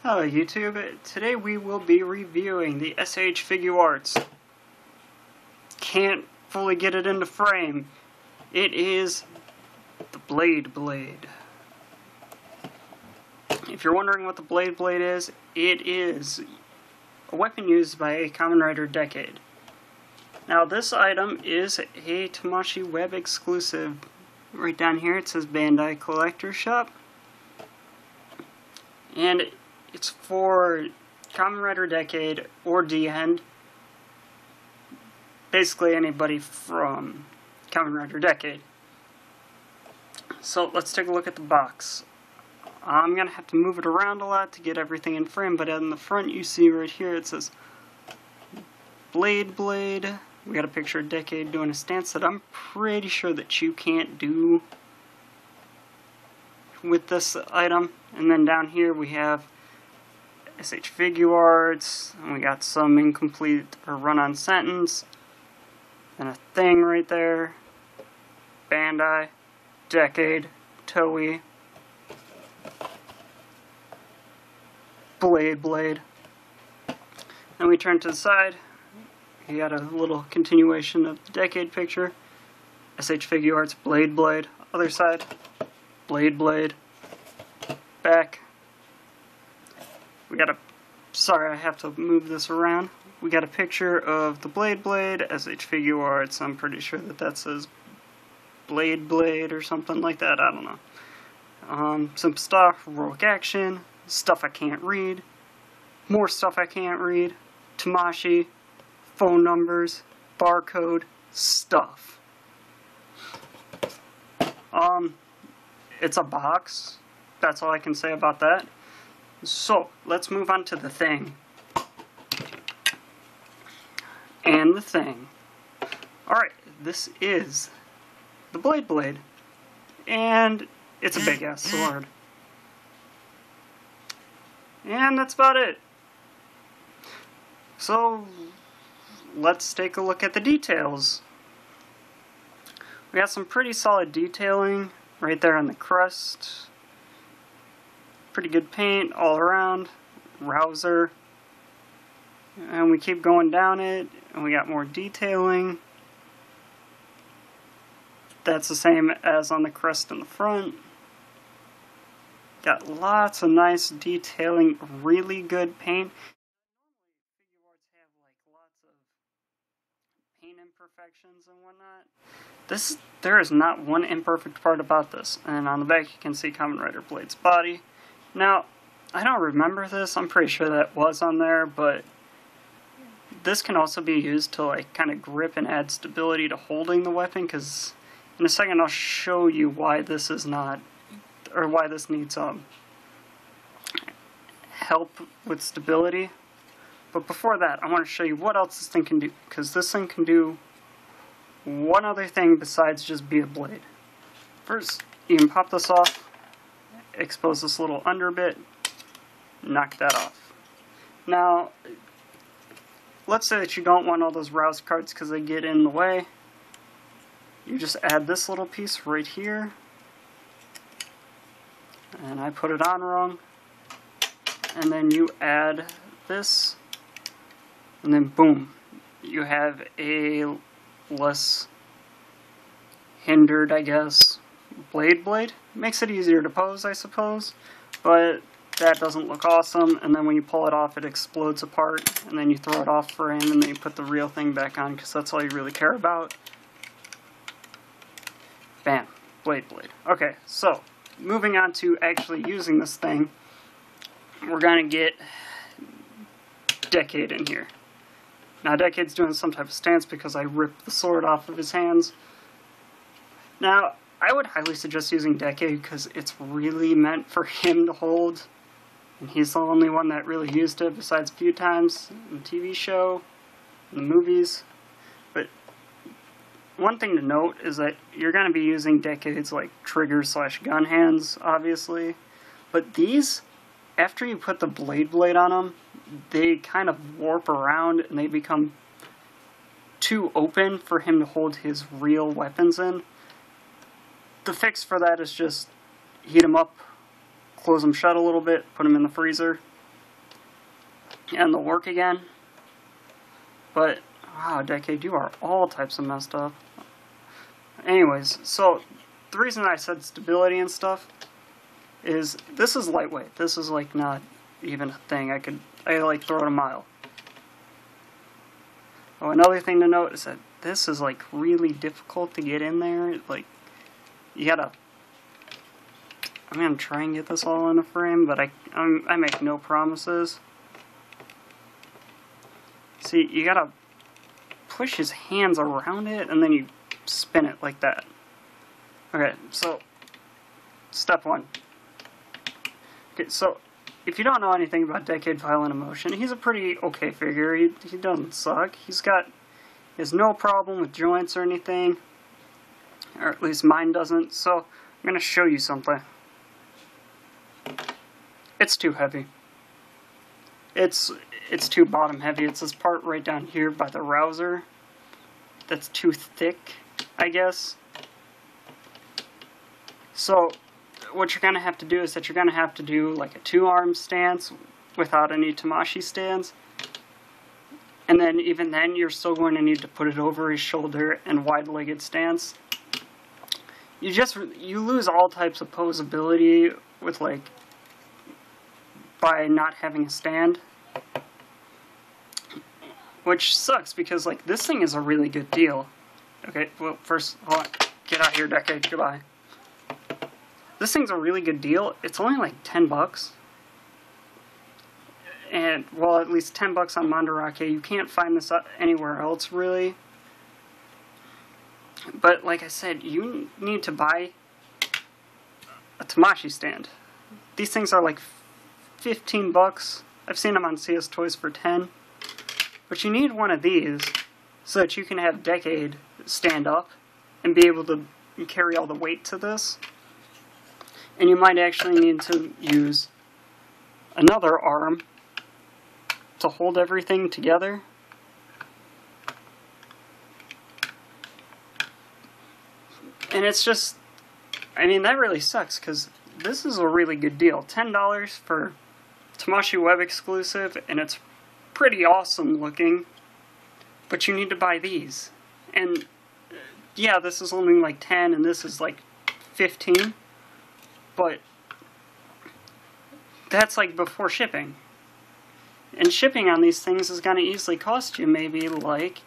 Hello YouTube, today we will be reviewing the SH Figuarts. Can't fully get it into frame. It is the Blade Blade. If you're wondering what the Blade Blade is, it is a weapon used by a Kamen Rider Decade. Now this item is a Tamashii Web exclusive. Right down here it says Bandai Collector Shop. And it's for Kamen Rider Decade or D-End. Basically anybody from Kamen Rider Decade. So let's take a look at the box. I'm going to have to move it around a lot to get everything in frame, but in the front you see right here it says Blade Blade. We got a picture of Decade doing a stance that I'm pretty sure that you can't do with this item. And then down here we have SH Figuarts, and we got some incomplete or run-on sentence, and a thing right there, Bandai, Decade, Toei, Blade Blade. Then we turn to the side, you got a little continuation of the Decade picture, SH Figuarts, Blade Blade, other side, Blade Blade, back. We got a, sorry I have to move this around. We got a picture of the Blade Blade, SH Figuarts. I'm pretty sure that says Blade Blade or something like that, I don't know. Some stuff, heroic action, stuff I can't read, more stuff I can't read, Tamashii, phone numbers, barcode, stuff. It's a box, that's all I can say about that. So, let's move on to the thing. And the thing. Alright, this is the Blade Blade. And it's a big ass sword. And that's about it. So, let's take a look at the details. We got some pretty solid detailing right there on the crest. Pretty good paint all around, rouser, and we keep going down it, and we got more detailing. That's the same as on the crest in the front. Got lots of nice detailing, really good paint. Figuarts have like lots of paint imperfections and whatnot. There is not one imperfect part about this, and on the back you can see Kamen Rider Blade's body. Now, I don't remember this, I'm pretty sure that was on there, but this can also be used to like kind of grip and add stability to holding the weapon, because in a second I'll show you why this is not, or why this needs help with stability. But before that, I want to show you what else this thing can do, because this thing can do one other thing besides just be a blade. First, you can pop this off, expose this little under bit, knock that off. Now, let's say that you don't want all those rouse cards because they get in the way. You just add this little piece right here, and I put it on wrong, and then you add this, and then boom, you have a less hindered, I guess, Blade Blade. Makes it easier to pose, I suppose, but that doesn't look awesome, and then when you pull it off it explodes apart, and then you throw it off frame, and then you put the real thing back on, because that's all you really care about. Bam. Blade Blade. Okay, so, moving on to actually using this thing, we're gonna get Decade in here. Now Decade's doing some type of stance because I ripped the sword off of his hands. Now, I would highly suggest using Decade because it's really meant for him to hold, and he's the only one that really used it besides a few times in the TV show, in the movies. But one thing to note is that you're going to be using Decade's like trigger/gun hands, obviously, but these, after you put the Blade Blade on them, they kind of warp around and they become too open for him to hold his real weapons in. The fix for that is just heat them up, close them shut a little bit, put them in the freezer, and they'll work again. But, wow, Decade, you are all types of messed up. Anyways, so the reason I said stability and stuff is this is lightweight. This is like not even a thing. I like throw it a mile. Oh, another thing to note is that this is like really difficult to get in there. Like, you gotta. I'm gonna try and get this all in a frame, but I make no promises. See, you gotta push his hands around it, and then you spin it like that. Okay, so step one. Okay, so if you don't know anything about Decade Violent Emotion, he's a pretty okay figure. He doesn't suck. He has no problem with joints or anything, or at least mine doesn't. So I'm gonna show you something. It's too heavy. It's too bottom heavy. It's this part right down here by the rouser that's too thick, I guess. So what you're going to have to do is that you're going to have to do like a 2-arm stance without any Tamashii stands. And then even then you're still going to need to put it over his shoulder and wide-legged stance. You lose all types of posability with by not having a stand. Which sucks because like this thing is a really good deal. Okay, well first, hold on. Get out here, Decade, goodbye. This thing's a really good deal. It's only like 10 bucks. And, well, at least 10 bucks on Mandarake. You can't find this anywhere else, really. But, like I said, you need to buy a Tamashii stand. These things are like 15 bucks. I've seen them on CS Toys for 10. But you need one of these so that you can have Decade stand up and be able to carry all the weight to this. And you might actually need to use another arm to hold everything together. And it's just, I mean, that really sucks because this is a really good deal. $10 for Tamashii Web exclusive, and it's pretty awesome looking. But you need to buy these. And yeah, this is only like 10 and this is like 15. But that's like before shipping. And shipping on these things is going to easily cost you maybe like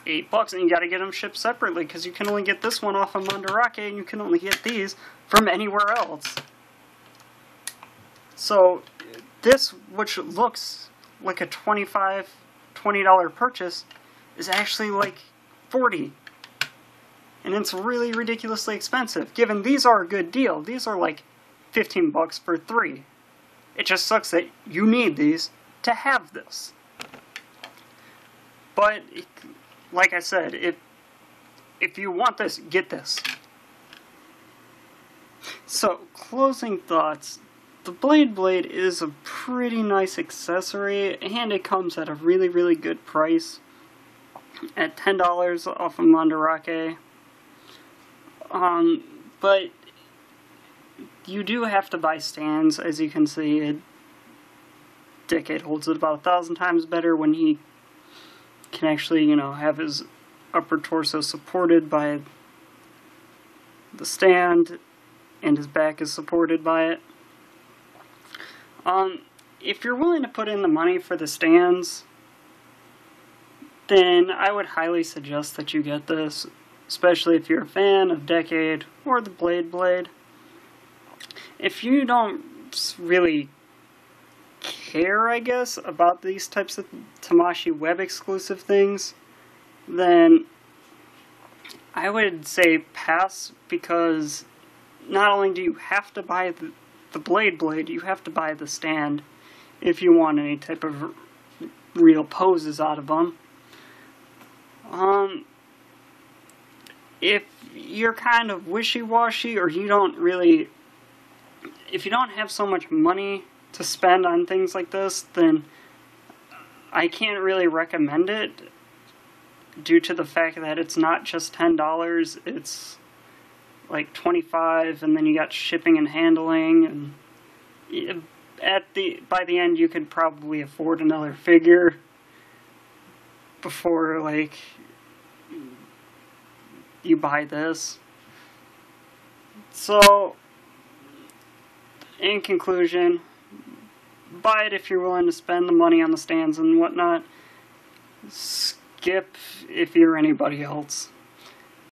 $8, and you got to get them shipped separately because you can only get this one off of Mandarake and you can only get these from anywhere else. So this, which looks like a $20 purchase, is actually like $40. And it's really ridiculously expensive, given these are a good deal. These are like 15 bucks for 3. It just sucks that you need these to have this. But, like I said, if you want this, get this. So, closing thoughts. The Blade Blade is a pretty nice accessory, and it comes at a really, really good price. At $10 off of Mandarake. But you do have to buy stands, as you can see. Decade holds it about 1,000 times better when he can actually, you know, have his upper torso supported by the stand, and his back is supported by it. If you're willing to put in the money for the stands, then I would highly suggest that you get this, especially if you're a fan of Decade or the Blade Blade. If you don't really care, I guess, about these types of Tamashii Web exclusive things, then I would say pass, because not only do you have to buy the Blade Blade, you have to buy the stand if you want any type of real poses out of them. If you're kind of wishy-washy, or you don't really, if you don't have so much money to spend on things like this, then I can't really recommend it, due to the fact that it's not just $10, it's like $25, and then you got shipping and handling, and by the end you could probably afford another figure before, like, you buy this. So, in conclusion, buy it if you're willing to spend the money on the stands and whatnot. Skip if you're anybody else.